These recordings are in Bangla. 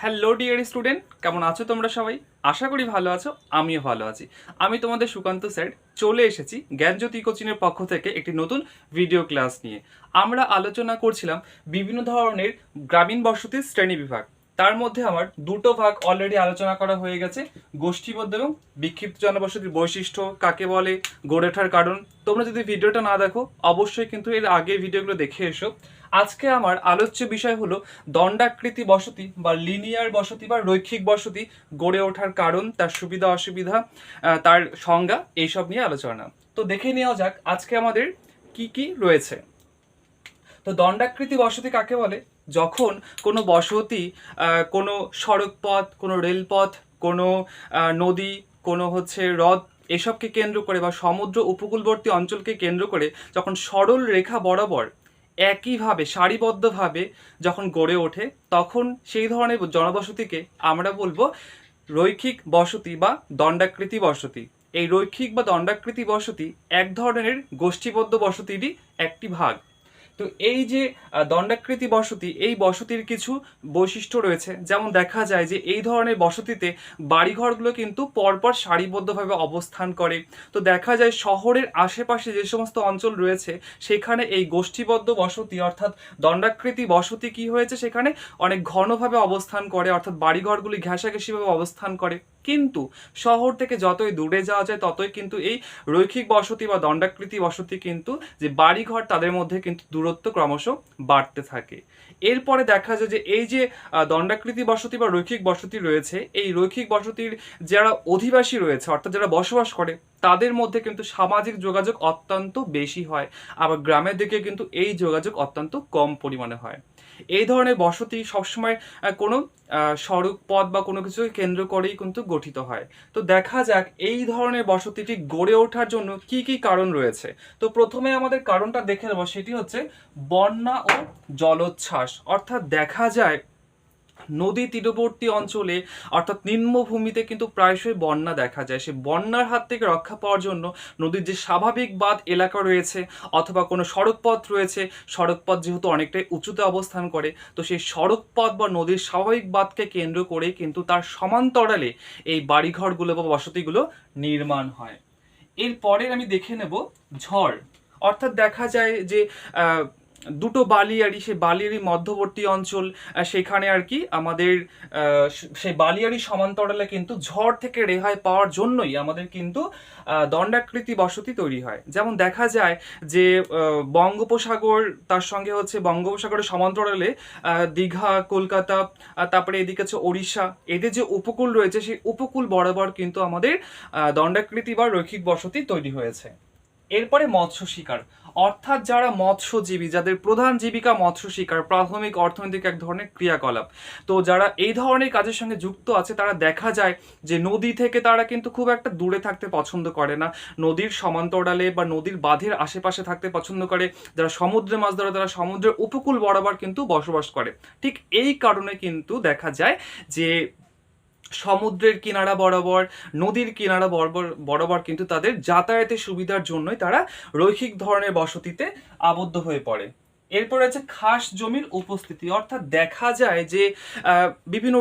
হ্যালো ডিয়ার স্টুডেন্ট, কেমন আছো তোমরা সবাই? আশা করি ভালো আছো, আমিও ভালো আছি। আমি তোমাদের সুকান্ত স্যার চলে এসেছি জ্ঞানজ্যোতি কোচিংয়ের পক্ষ থেকে একটি নতুন ভিডিও ক্লাস নিয়ে। আমরা আলোচনা করছিলাম বিভিন্ন ধরনের গ্রামীণ বসতির শ্রেণী বিভাগ। তার মধ্যে আমার দুটো ভাগ অলরেডি আলোচনা করা হয়ে গেছে, গোষ্ঠীবদ্ধ এবং বিক্ষিপ্ত জনবসতির বৈশিষ্ট্য কাকে বলে, গড়ে ওঠার কারণ। তোমরা যদি ভিডিওটা না দেখো অবশ্যই কিন্তু এর আগের ভিডিওগুলো দেখে এসো। আজকে আমার আলোচ্য বিষয় হলো দণ্ডাকৃতি বসতি বা লিনিয়ার বসতি বা রৈখিক বসতি গড়ে ওঠার কারণ, তার সুবিধা অসুবিধা, তার সংজ্ঞা, এইসব নিয়ে আলোচনা। তো দেখে নেওয়া যাক আজকে আমাদের কি কি রয়েছে। তো দণ্ডাকৃতি বসতি কাকে বলে? যখন কোনো বসতি কোনো সড়ক পথ, কোনো রেলপথ, কোনো নদী, কোনো হ্রদ এসবকে কেন্দ্র করে বা সমুদ্র উপকূলবর্তী অঞ্চলকে কেন্দ্র করে যখন সরল রেখা বরাবর একইভাবে সারিবদ্ধভাবে যখন গড়ে ওঠে, তখন সেই ধরনের জনবসতিকে আমরা বলবো রৈখিক বসতি বা দণ্ডাকৃতি বসতি। এই রৈখিক বা দণ্ডাকৃতি বসতি এক ধরনের গোষ্ঠীবদ্ধ বসতিরই একটি ভাগ। তো এই যে দণ্ডাকৃতি বসতি, এই বসতির কিছু বৈশিষ্ট্য রয়েছে। যেমন দেখা যায় যে এই ধরনের বসতিতে বাড়িঘরগুলো কিন্তু পরপর সারিবদ্ধভাবে অবস্থান করে। তো দেখা যায় শহরের আশেপাশে যে সমস্ত অঞ্চল রয়েছে সেখানে এই গোষ্ঠীবদ্ধ বসতি অর্থাৎ দণ্ডাকৃতি বসতি কি হয়েছে, সেখানে অনেক ঘনভাবে অবস্থান করে, অর্থাৎ বাড়িঘরগুলি ঘেঁষাঘেঁষিভাবে অবস্থান করে। কিন্তু শহর থেকে যতই দূরে যাওয়া যায় ততই কিন্তু এই রৈখিক বসতি বা দণ্ডাকৃতি বসতি কিন্তু যে বাড়িঘর তাদের মধ্যে কিন্তু দূরত্ব ক্রমশ বাড়তে থাকে। এরপরে দেখা যায় যে এই যে দণ্ডাকৃতি বসতি বা রৈখিক বসতি রয়েছে, এই রৈখিক বসতির যারা অধিবাসী রয়েছে অর্থাৎ যারা বসবাস করে তাদের মধ্যে কিন্তু সামাজিক যোগাযোগ অত্যন্ত বেশি হয়, আবার গ্রামের দিকে কিন্তু এই যোগাযোগ অত্যন্ত কম পরিমাণে হয়। এই ধরনের বসতি সবসময় কোনো সড়ক পথ বা কোনো কিছুকে কেন্দ্র করেই কিন্তু গঠিত হয়। তো দেখা যাক এই ধরনের বসতিটি গড়ে ওঠার জন্য কি কি কারণ রয়েছে। তো প্রথমে আমাদের কারণটা দেখে নেব, সেটি হচ্ছে বন্যা ও জলোচ্ছ্বাস। অর্থাৎ দেখা যায় নদী তীরবর্তী অঞ্চলে অর্থাৎ নিম্নভূমিতে কিন্তু প্রায়শই বন্যা দেখা যায়। সেই বন্যার হাত থেকে রক্ষা পাওয়ার জন্য নদীর যে স্বাভাবিক বাঁধ এলাকা রয়েছে অথবা কোনো সড়ক পথ রয়েছে, সড়ক পথ যেহেতু অনেকটাই উঁচুতে অবস্থান করে, তো সেই সড়ক পথ বা নদীর স্বাভাবিক বাঁধকে কেন্দ্র করে কিন্তু তার সমান্তরালে এই বাড়িঘরগুলো বা বসতিগুলো নির্মাণ হয়। এরপরের আমি দেখে নেব ঝড়। অর্থাৎ দেখা যায় যে দুটো বালিয়াড়ি, সেই বালিয়াড়ি মধ্যবর্তী অঞ্চল, সেখানে আর কি আমাদের সেই বালিয়াড়ি সমান্তরালে কিন্তু ঝড় থেকে রেহাই পাওয়ার জন্যই আমাদের কিন্তু দণ্ডাকৃতি বসতি তৈরি হয়। যেমন দেখা যায় যে বঙ্গোপসাগর, তার সঙ্গে হচ্ছে বঙ্গোপসাগরের সমান্তরালে দীঘা, কলকাতা, তারপরে এদিকে হচ্ছে ওড়িশা, এদের যে উপকূল রয়েছে সেই উপকূল বরাবর কিন্তু আমাদের দণ্ডাকৃতি বা রৈখিক বসতি তৈরি হয়েছে। এরপরে মৎস্য শিকার, অর্থাৎ যারা মৎস্যজীবী, যাদের প্রধান জীবিকা মৎস্য শিকার, প্রাথমিক অর্থনৈতিক এক ধরনের ক্রিয়াকলাপ, তো যারা এই ধরনের কাজের সঙ্গে যুক্ত আছে তারা দেখা যায় যে নদী থেকে তারা কিন্তু খুব একটা দূরে থাকতে পছন্দ করে না, নদীর সমান্তরালে বা নদীর বাঁধের আশেপাশে থাকতে পছন্দ করে। যারা সমুদ্রে মাছ ধরে তারা সমুদ্রের উপকূল বরাবর কিন্তু বসবাস করে। ঠিক এই কারণে কিন্তু দেখা যায় যে সমুদ্রের কিনারা বরাবর, নদীর কিনারা বরাবর বরাবর কিন্তু তাদের যাতায়াতের সুবিধার জন্যই তারা রৈখিক ধরনের বসতিতে আবদ্ধ হয়ে পড়ে। এরপর আছে খাস জমির উপস্থিতি। অর্থাৎ দেখা যায় যে বিভিন্ন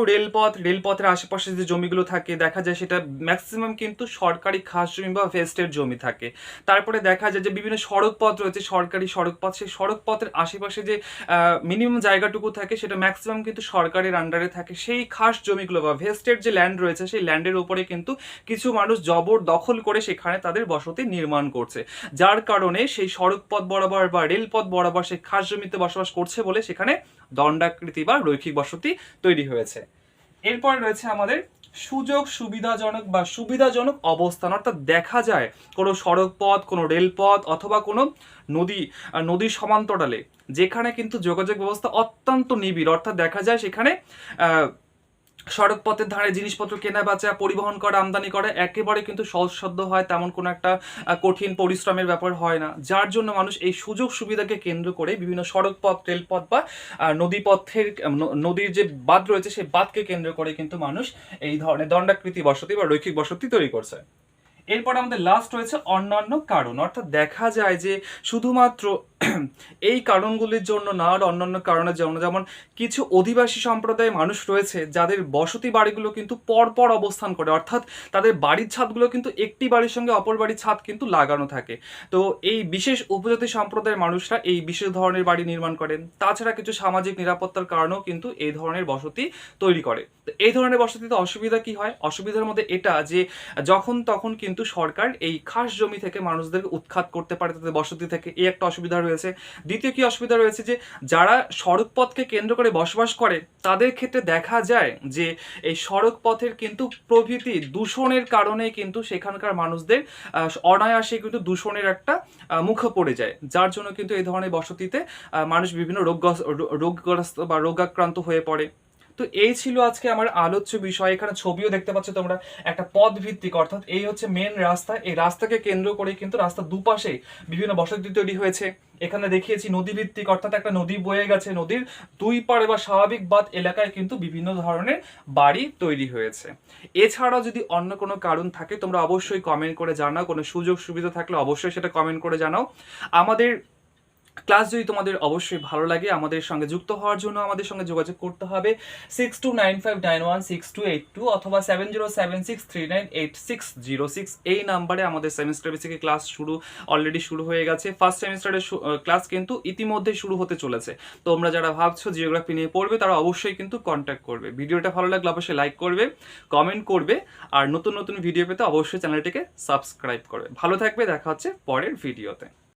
রেলপথের আশেপাশে যে জমিগুলো থাকে দেখা যায় সেটা ম্যাক্সিমাম কিন্তু সরকারি খাস জমি বা ভেস্টের জমি থাকে। তারপরে দেখা যায় যে বিভিন্ন সড়ক পথ রয়েছে, সরকারি সড়ক পথ, সেই সড়ক পথের আশেপাশে যে মিনিমাম জায়গাটুকু থাকে সেটা ম্যাক্সিমাম কিন্তু সরকারের আন্ডারে থাকে। সেই খাস জমিগুলো বা ভেস্টের যে ল্যান্ড রয়েছে সেই ল্যান্ডের উপরে কিন্তু কিছু মানুষ জবরদখল করে সেখানে তাদের বসতি নির্মাণ করছে, যার কারণে সেই সড়ক পথ বরাবর বা রেলপথ বরাবর সেই খাস জমিতে বসবাস করছে বলে সেখানে দণ্ডাকৃতি বা রৈখিক বসতি তৈরি হয়েছে। এরপর রয়েছে আমাদের সুযোগ সুবিধাজনক বা সুবিধাজনক অবস্থান। অর্থাৎ দেখা যায় কোনো সড়ক পথ, কোনো রেলপথ অথবা কোনো নদীর সমান্তরালে যেখানে কিন্তু যোগাযোগ ব্যবস্থা অত্যন্ত নিবিড়, অর্থাৎ দেখা যায় সেখানে সড়ক পথের ধারে জিনিসপত্র কেনা বেচা, পরিবহন করা, আমদানি করা একেবারে কিন্তু সহজসাধ্য হয়, তেমন কোনো একটা কঠিন পরিশ্রমের ব্যাপার হয় না, যার জন্য মানুষ এই সুযোগ সুবিধাকে কেন্দ্র করে বিভিন্ন সড়ক পথ, রেলপথ বা নদীর যে বাঁধ রয়েছে সেই বাঁধকে কেন্দ্র করে কিন্তু মানুষ এই ধরনের দণ্ডাকৃতি বসতি বা রৈখিক বসতি তৈরি করছে। এরপর আমাদের লাস্ট রয়েছে অন্যান্য কারণ। অর্থাৎ দেখা যায় যে শুধুমাত্র এই কারণগুলির জন্য না, আর অন্যান্য কারণের জন্য, যেমন কিছু অধিবাসী সম্প্রদায়ের মানুষ রয়েছে যাদের বসতি বাড়িগুলো কিন্তু পরপর অবস্থান করে, অর্থাৎ তাদের বাড়ির ছাদগুলো কিন্তু একটি বাড়ির সঙ্গে অপর বাড়ির ছাদ কিন্তু লাগানো থাকে। তো এই বিশেষ উপজাতি সম্প্রদায়ের মানুষরা এই বিশেষ ধরনের বাড়ি নির্মাণ করেন। তাছাড়া কিছু সামাজিক নিরাপত্তার কারণেও কিন্তু এই ধরনের বসতি তৈরি করে। তো এই ধরনের বসতিতে অসুবিধা কি হয়? অসুবিধার মধ্যে এটা যে যখন তখন কিন্তু সরকার এই খাস জমি থেকে মানুষদেরকে উৎখাত করতে পারে তাদের বসতি থেকে, এই একটা অসুবিধা রয়েছে। দ্বিতীয় কি অসুবিধা রয়েছে, যে যারা সড়ক পথকে কেন্দ্র করে বসবাস করে তাদের ক্ষেত্রে দেখা যায় যে এই সড়ক পথের কিন্তু প্রভৃতি দূষণের কারণে কিন্তু সেখানকার মানুষদের অনায়াসে কিন্তু দূষণের একটা মুখে পড়ে যায়, যার জন্য কিন্তু এই ধরনের বসতিতে মানুষ বিভিন্ন রোগগ্রস্ত বা রোগাক্রান্ত হয়ে পড়ে। তো এই ছিল আজকে আমার আলোচ্য বিষয়। এখানে ছবিও দেখতে পাচ্ছ তোমরা, একটা পথ ভিত্তিক, অর্থাৎ এই হচ্ছে মেন রাস্তা, এই রাস্তাকে কেন্দ্র করে কিন্তু রাস্তার দুপাশে বিভিন্ন বসতি তৈরি হয়েছে। এখানে দেখিয়েছি নদী ভিত্তিক, অর্থাৎ একটা নদী বয়ে গেছে, নদীর দুই পাড়ে বা স্বাভাবিক বাঁধ এলাকায় কিন্তু বিভিন্ন ধরনের বাড়ি তৈরি হয়েছে। এছাড়াও যদি অন্য কোনো কারণ থাকে তোমরা অবশ্যই কমেন্ট করে জানাও, কোনো সুযোগ সুবিধা থাকলে অবশ্যই সেটা কমেন্ট করে জানাও। আমাদের ক্লাস যদি তোমাদের অবশ্যই ভালো লাগে, আমাদের সঙ্গে যুক্ত হওয়ার জন্য আমাদের সঙ্গে যোগাযোগ করতে হবে 6295916282 অথবা 7076398606। এই নাম্বারে আমাদের সেমিস্টার বেসিকে ক্লাস অলরেডি শুরু হয়ে গেছে। ফার্স্ট সেমিস্টারের ক্লাস কিন্তু ইতিমধ্যে শুরু হতে চলেছে। তোমরা যারা ভাবছো জিওগ্রাফি নিয়ে পড়বে তারা অবশ্যই কিন্তু কন্ট্যাক্ট করবে। ভিডিওটা ভালো লাগলে অবশ্যই লাইক করবে, কমেন্ট করবে, আর নতুন নতুন ভিডিও পেতে অবশ্যই চ্যানেলটিকে সাবস্ক্রাইব করবে। ভালো থাকবে, দেখা হচ্ছে পরের ভিডিওতে।